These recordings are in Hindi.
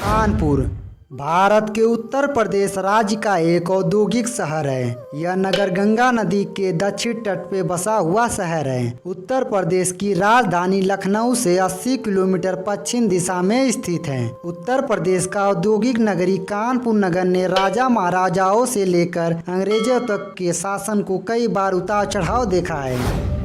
कानपुर भारत के उत्तर प्रदेश राज्य का एक औद्योगिक शहर है। यह नगर गंगा नदी के दक्षिण तट पे बसा हुआ शहर है। उत्तर प्रदेश की राजधानी लखनऊ से 80 किलोमीटर पश्चिम दिशा में स्थित है। उत्तर प्रदेश का औद्योगिक नगरी कानपुर नगर ने राजा महाराजाओं से लेकर अंग्रेजों तक के शासन को कई बार उतार चढ़ाव देखा है।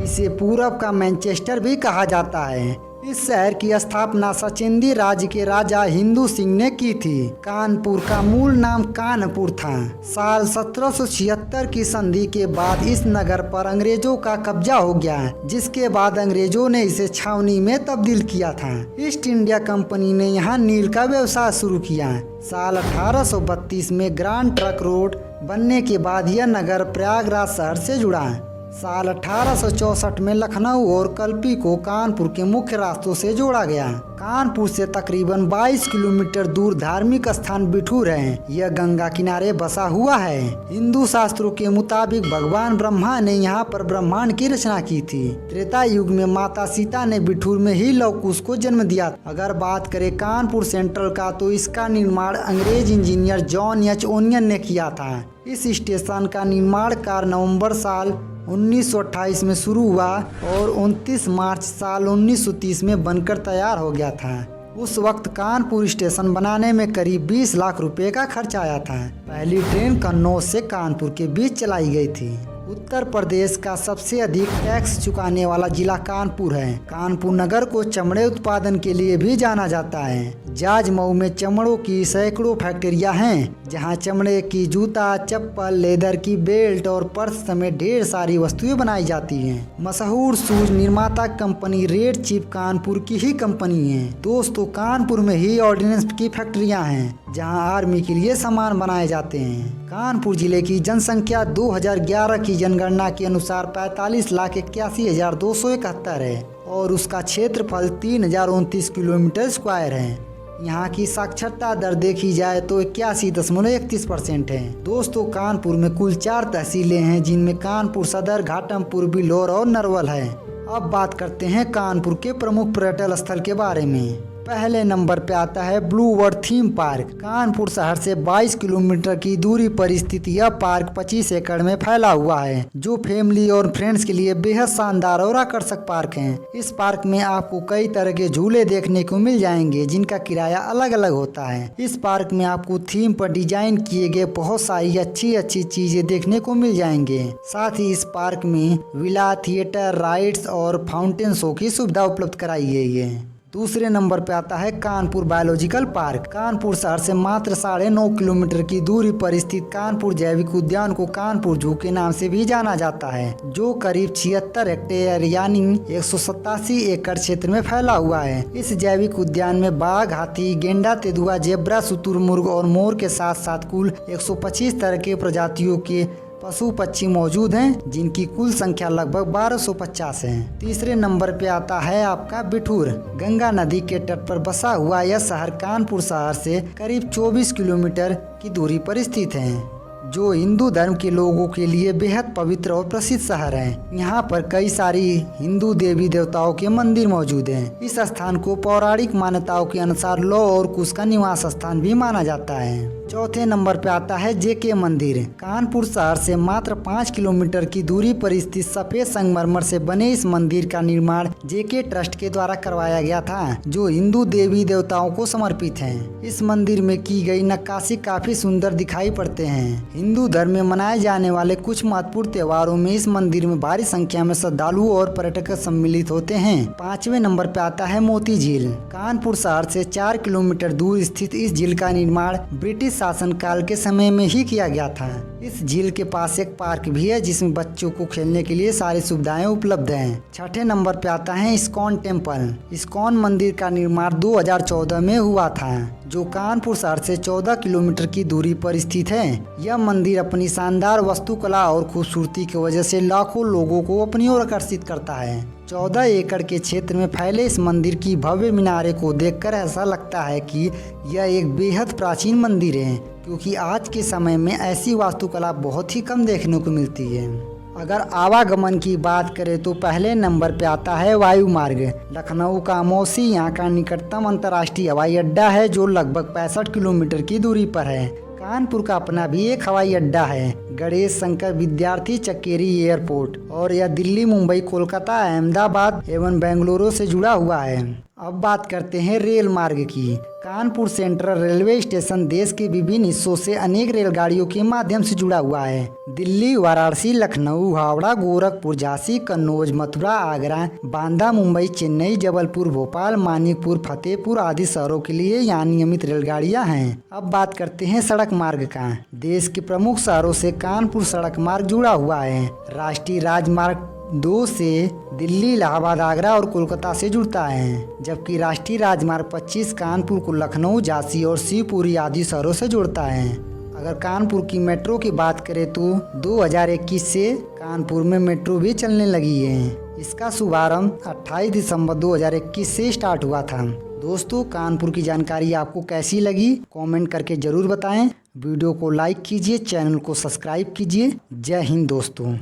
इसे पूरब का मैनचेस्टर भी कहा जाता है। इस शहर की स्थापना सचिंदी राज्य के राजा हिंदू सिंह ने की थी। कानपुर का मूल नाम कानपुर था। साल 1776 की संधि के बाद इस नगर पर अंग्रेजों का कब्जा हो गया, जिसके बाद अंग्रेजों ने इसे छावनी में तब्दील किया था। ईस्ट इंडिया कंपनी ने यहाँ नील का व्यवसाय शुरू किया। साल 1832 में ग्रांड ट्रक रोड बनने के बाद यह नगर प्रयागराज शहर से जुड़ा। साल 1864 में लखनऊ और कल्पी को कानपुर के मुख्य रास्तों से जोड़ा गया। कानपुर से तकरीबन 22 किलोमीटर दूर धार्मिक स्थान बिठूर है। यह गंगा किनारे बसा हुआ है। हिंदू शास्त्रों के मुताबिक भगवान ब्रह्मा ने यहाँ पर ब्रह्मांड की रचना की थी। त्रेता युग में माता सीता ने बिठूर में ही लव कुश को जन्म दिया। अगर बात करें कानपुर सेंट्रल का, तो इसका निर्माण अंग्रेज इंजीनियर जॉन एच ओनियन ने किया था। इस स्टेशन का निर्माण कार्य नवंबर साल 1928 में शुरू हुआ और 29 मार्च साल 1930 में बनकर तैयार हो गया था। उस वक्त कानपुर स्टेशन बनाने में करीब 20 लाख रुपए का खर्च आया था। पहली ट्रेन कन्नौज से कानपुर के बीच चलाई गई थी। उत्तर प्रदेश का सबसे अधिक टैक्स चुकाने वाला जिला कानपुर है। कानपुर नगर को चमड़े उत्पादन के लिए भी जाना जाता है। जाजमऊ में चमड़ों की सैकड़ों फैक्ट्रियां हैं, जहां चमड़े की जूता, चप्पल, लेदर की बेल्ट और पर्स समेत ढेर सारी वस्तुएं बनाई जाती हैं। मशहूर शूज निर्माता कंपनी रेड चीफ कानपुर की ही कंपनी है। दोस्तों, कानपुर में ही ऑर्डिनेंस की फैक्ट्रियां हैं, जहां आर्मी के लिए सामान बनाए जाते हैं। कानपुर जिले की जनसंख्या 2011 की जनगणना के अनुसार 45,81,271 है और उसका क्षेत्रफल 3029 किलोमीटर स्क्वायर है। यहाँ की साक्षरता दर देखी जाए तो 81.31% है। दोस्तों, कानपुर में कुल 4 तहसीलें हैं, जिनमें कानपुर सदर, घाटमपुर, बिलौर और नरवल है। अब बात करते हैं कानपुर के प्रमुख पर्यटन स्थल के बारे में। पहले नंबर पे आता है blue world theme park. Kanpur शहर से 22 किलोमीटर की दूरी पर स्थित यह पार्क 25 एकड़ में फैला हुआ है, जो फैमिली और फ्रेंड्स के लिए बेहद शानदार और आकर्षक पार्क है। इस पार्क में आपको कई तरह के झूले देखने को मिल जाएंगे, जिनका किराया अलग अलग होता है। इस पार्क में आपको थीम पर डिजाइन किए गए बहुत सारी अच्छी अच्छी चीजें देखने को मिल जाएंगे। साथ ही इस पार्क में विला, थिएटर, राइड्स और फाउंटेन शो की सुविधा उपलब्ध कराई गई है। दूसरे नंबर पे आता है कानपुर बायोलॉजिकल पार्क। कानपुर शहर से मात्र 9.5 किलोमीटर की दूरी पर स्थित कानपुर जैविक उद्यान को कानपुर जू के नाम से भी जाना जाता है, जो करीब 76 हेक्टेयर यानी 187 एकड़ क्षेत्र में फैला हुआ है। इस जैविक उद्यान में बाघ, हाथी, गेंडा, तेंदुआ, जेब्रा, शुतुरमुर्ग और मोर के साथ साथ कुल 125 तरह के प्रजातियों के पशु पक्षी मौजूद हैं, जिनकी कुल संख्या लगभग 1250 है। तीसरे नंबर पे आता है आपका बिठूर। गंगा नदी के तट पर बसा हुआ यह शहर कानपुर शहर से करीब 24 किलोमीटर की दूरी पर स्थित है, जो हिंदू धर्म के लोगों के लिए बेहद पवित्र और प्रसिद्ध शहर है। यहाँ पर कई सारी हिंदू देवी देवताओं के मंदिर मौजूद हैं। इस स्थान को पौराणिक मान्यताओं के अनुसार लौ और कुश का निवास स्थान भी माना जाता है। चौथे नंबर पे आता है जेके मंदिर। कानपुर शहर से मात्र 5 किलोमीटर की दूरी पर स्थित सफेद संगमरमर से बने इस मंदिर का निर्माण जेके ट्रस्ट के द्वारा करवाया गया था, जो हिंदू देवी देवताओं को समर्पित है। इस मंदिर में की गई नक्काशी काफी सुंदर दिखाई पड़ते हैं। हिंदू धर्म में मनाए जाने वाले कुछ महत्वपूर्ण त्योहारों में इस मंदिर में भारी संख्या में श्रद्धालु और पर्यटक सम्मिलित होते हैं। 5वें नंबर पे आता है मोती झील। कानपुर शहर से 4 किलोमीटर दूर स्थित इस झील का निर्माण ब्रिटिश शासन काल के समय में ही किया गया था। इस झील के पास एक पार्क भी है, जिसमें बच्चों को खेलने के लिए सारी सुविधाएं उपलब्ध हैं। 6ठे नंबर पे आता है इस्कॉन टेम्पल। इस्कॉन मंदिर का निर्माण 2014 में हुआ था, जो कानपुर शहर से 14 किलोमीटर की दूरी पर स्थित है। यह मंदिर अपनी शानदार वास्तुकला और खूबसूरती की वजह से लाखों लोगों को अपनी ओर आकर्षित करता है। 14 एकड़ के क्षेत्र में फैले इस मंदिर की भव्य मीनारे को देखकर ऐसा लगता है कि यह एक बेहद प्राचीन मंदिर है, क्योंकि आज के समय में ऐसी वास्तुकला बहुत ही कम देखने को मिलती है। अगर आवागमन की बात करें तो पहले नंबर पे आता है वायु मार्ग। लखनऊ का मौसी यहाँ का निकटतम अंतर्राष्ट्रीय हवाई अड्डा है जो लगभग 65 किलोमीटर की दूरी पर है। कानपुर का अपना भी एक हवाई अड्डा है, गणेश शंकर विद्यार्थी चक्केरी एयरपोर्ट, और यह दिल्ली, मुंबई, कोलकाता, अहमदाबाद एवं बेंगलुरु से जुड़ा हुआ है। अब बात करते हैं रेल मार्ग की। कानपुर सेंट्रल रेलवे स्टेशन देश के विभिन्न हिस्सों से अनेक रेलगाड़ियों के माध्यम से जुड़ा हुआ है। दिल्ली, वाराणसी, लखनऊ, हावड़ा, गोरखपुर, झांसी, कन्नौज, मथुरा, आगरा, बांदा, मुंबई, चेन्नई, जबलपुर, भोपाल, मानिकपुर, फतेहपुर आदि शहरों के लिए यहाँ नियमित रेलगाड़ियाँ हैं। अब बात करते हैं सड़क मार्ग का। देश के प्रमुख शहरों से कानपुर सड़क मार्ग जुड़ा हुआ है। राष्ट्रीय राजमार्ग 2 से दिल्ली, इलाहाबाद, आगरा और कोलकाता से जुड़ता है, जबकि राष्ट्रीय राजमार्ग 25 कानपुर को लखनऊ, झांसी और शिवपुरी आदि शहरों से जोड़ता है। अगर कानपुर की मेट्रो की बात करें तो 2021 से कानपुर में मेट्रो भी चलने लगी है। इसका शुभारंभ 28 दिसंबर 2021 से स्टार्ट हुआ था। दोस्तों, कानपुर की जानकारी आपको कैसी लगी कमेंट करके जरूर बताएं। वीडियो को लाइक कीजिए, चैनल को सब्सक्राइब कीजिए। जय हिंद दोस्तों।